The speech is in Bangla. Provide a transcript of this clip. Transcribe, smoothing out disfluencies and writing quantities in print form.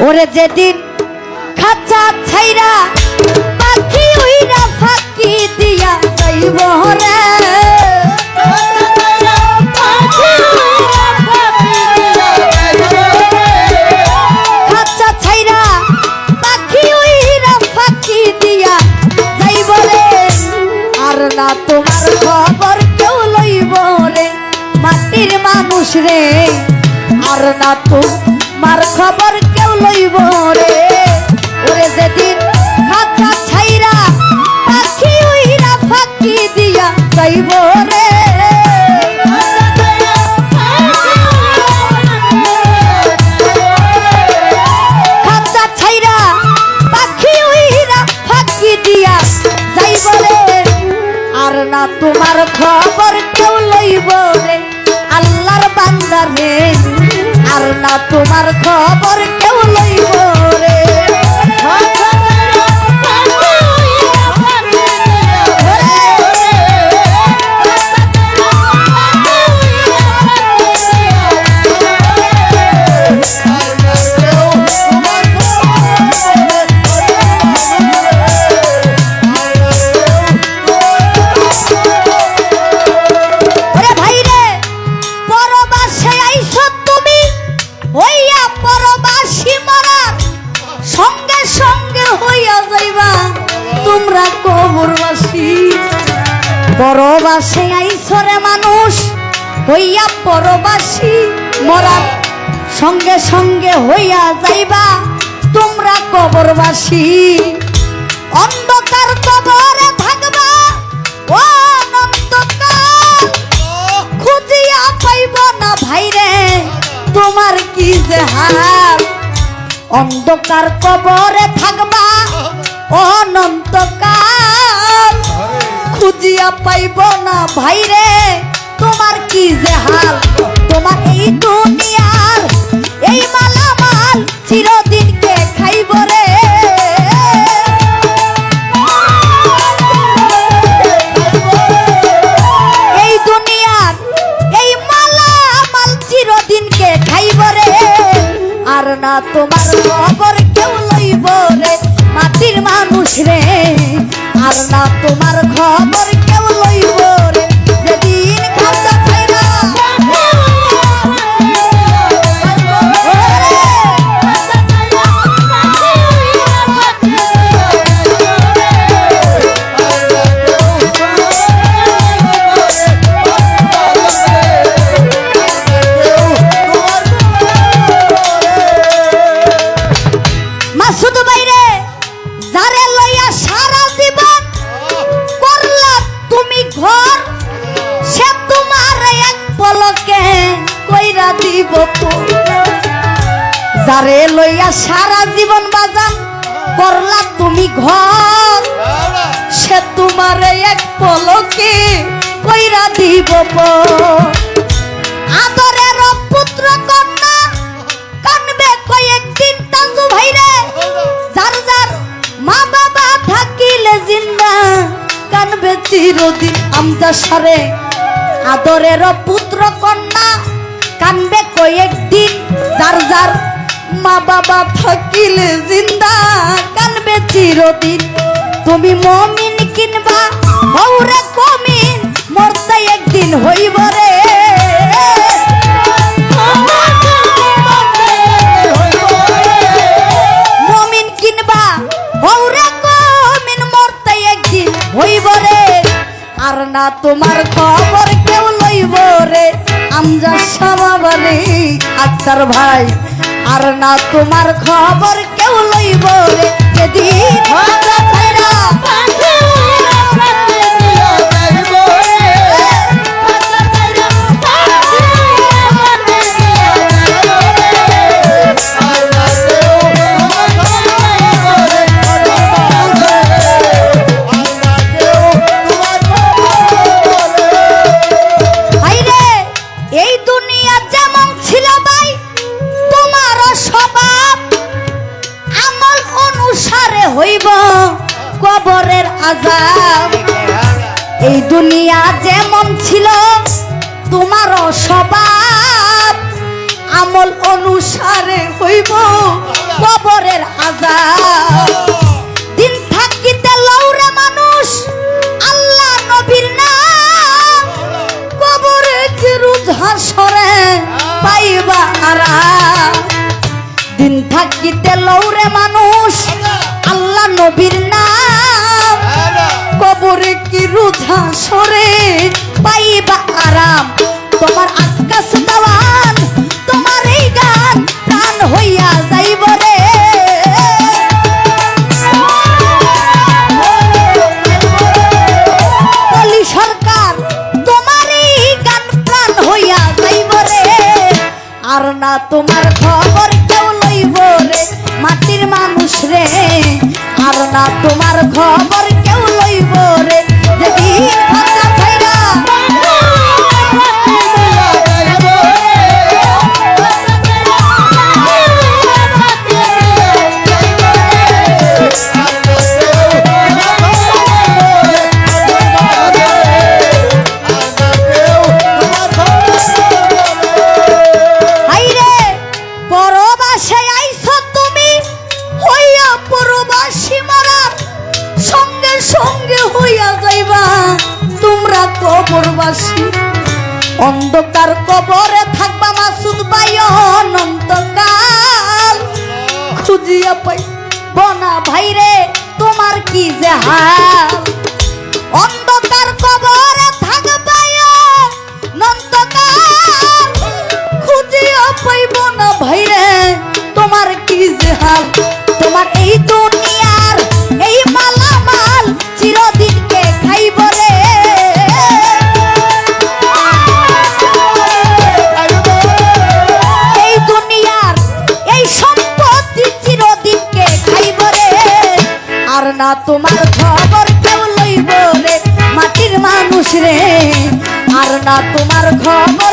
ওরে যেদিন খাঁচা ছাইরা পাখি উইরা ফাঁকি দিয়া যাইব রে খাঁচা ছাইরা পাখি উইরা ফাঁকি দিয়া যাইব রে আর না তোমার খবর কেউ লইব রে মাটির মানুষ রে আর না তোমার খবর কেউ লইব রে ওরে যেদিন খাঁচা ছাইরা পাখি উইরা ফাঁকি দিয়া যাইব রে খাঁচা ছাইরা পাখি উইরা ফাঁকি দিয়া যাইব রে আর না তোমার খবর কেউ লইব রে আল্লাহর বান্দা রে আর না তোমার খবর কেউ লইব রে পরবাসে আইসরে মানুষ হইয়া পরবাসী মরার সঙ্গে সঙ্গে হইয়া যাইবা তোমরা কবরবাসী অন্ধকার কবরে থাকবা ও অনন্তকাল খুঁজিয়া পাইব না ভাইরে তোমার কি যে হাল অন্ধকার কবরে থাকবা অনন্তকাল খুঁজিয়া পাইব না ভাইরে তোমার কি যে হাল তোমার এই দুনিয়ার এই মালামাল চিরদিন কে খাইব রে এই দুনিয়ার এই মালামাল চিরদিন কে খাইব রে আর না তোমার খবর কেউ লইব রে মাটির মানুষ রে আর না তোমার খবর কেউ লইব রে যেদিন খাঁচা ছাইরা মাসুদ বাইরে যারে লইয়া সারা জীবন করলা তুমি ঘর সে তোমার এক পলকে কইরা দিব যারে লইয়া সারা জীবন বাজান করলা তুমি ঘর সে তোমার এক পলকে কইরা দিব আদরের পুত্র কন্যা কানবে কয়েকদিন তাজু ভাইরে যার যার মা বাবা থাকিলে জিন্দা কানবে চিরদিন আমজা সারে আদরের পুত্র কন্যা কানবে কয়েকদিন যার যার মা বাবা থাকিলে জিন্দা কানবে চিরদিন তুমি মমিন কিনবা হৌরে কমিন মরতে একদিন হইব রে মমিন কিনবা হৌরে কমিন মরতে একদিন হইব রে আর না তোমার খবর কেউ লইব রে আমজা সামাবারে আক্তার ভাই আর না তোমার খবর কেউ লইব রে যেদিন খাঁচা ছাইরা এই দুনিয়া যেমন ছিল ভাই তোমার স্বভাব আমল অনুসারে হইব কবরের আযাব এই দুনিয়া যেমন ছিল তোমার স্বভাব আমল অনুসারে হইব কবরের আযাব। দিন থাকিতে লৌরে মানুষ আল্লাহ নবীর নাম, কবরে কি রোজ হাসরে পাইবা আরাম। দিন থাকিতে লৌরে মানুষ আল্লাহ নবীর নাম, কবরে কি রোজ হাসরে পাইবা আরাম। তোমার আকাশ দেওয়ান তোমার এই গান প্রাণ হইয়া যাইব রে। অলি সরকার তোমার এই গান প্রাণ হইয়া যাইব রে। আর না তোমার খবর কেউ লইব রে মাটির মানুষ রে। আর না তোমার খবর কেউ লইব রে। যেদিন ফাঁকা ছাইরা কবরবাসী, অন্ধকার কবরে থাকবা মাসুদ ভাই অনন্তকাল। খুঁজিয়া পাই বনা ভাইরে তোমার কি যে হাল। অন্ধকার কবরে থাকবা অনন্তকাল, খুঁজিয়া পাইব না ভাইরে তোমার কি যে হাল। তোমার এই দুনিয়ার এই মালামাল চিরদিন কে খাইব রে। আর না তোমার খবর কেউ লইব রে মাটির মানুষ রে। আর না তোমার খবর